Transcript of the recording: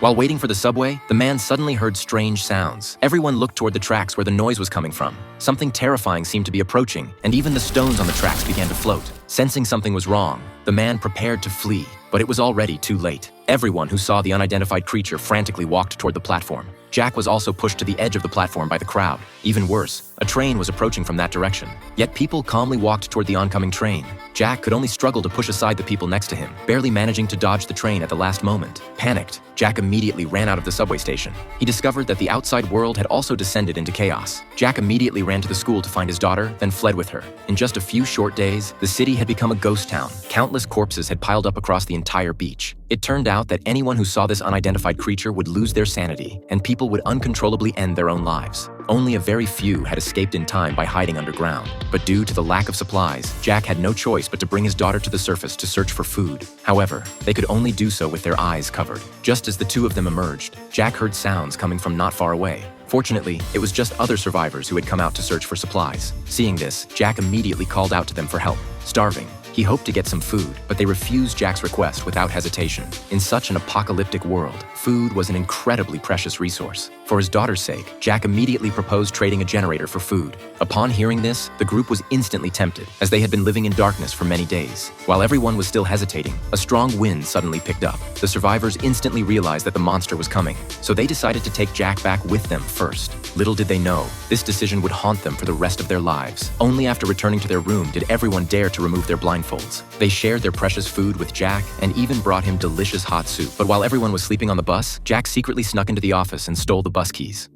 While waiting for the subway, the man suddenly heard strange sounds. Everyone looked toward the tracks where the noise was coming from. Something terrifying seemed to be approaching, and even the stones on the tracks began to float. Sensing something was wrong, the man prepared to flee, but it was already too late. Everyone who saw the unidentified creature frantically walked toward the platform. Jack was also pushed to the edge of the platform by the crowd. Even worse, a train was approaching from that direction. Yet people calmly walked toward the oncoming train. Jack could only struggle to push aside the people next to him, barely managing to dodge the train at the last moment. Panicked, Jack immediately ran out of the subway station. He discovered that the outside world had also descended into chaos. Jack immediately ran to the school to find his daughter, then fled with her. In just a few short days, the city had become a ghost town. Countless corpses had piled up across the entire beach. It turned out that anyone who saw this unidentified creature would lose their sanity, and people would uncontrollably end their own lives. Only a very few had escaped in time by hiding underground. But due to the lack of supplies, Jack had no choice but to bring his daughter to the surface to search for food. However, they could only do so with their eyes covered. Just as the two of them emerged, Jack heard sounds coming from not far away. Fortunately, it was just other survivors who had come out to search for supplies. Seeing this, Jack immediately called out to them for help. Starving, he hoped to get some food, but they refused Jack's request without hesitation. In such an apocalyptic world, food was an incredibly precious resource. For his daughter's sake, Jack immediately proposed trading a generator for food. Upon hearing this, the group was instantly tempted, as they had been living in darkness for many days. While everyone was still hesitating, a strong wind suddenly picked up. The survivors instantly realized that the monster was coming, so they decided to take Jack back with them first. Little did they know, this decision would haunt them for the rest of their lives. Only after returning to their room did everyone dare to remove their blindfolds. They shared their precious food with Jack and even brought him delicious hot soup. But while everyone was sleeping on the bus, Jack secretly snuck into the office and stole the bus keys.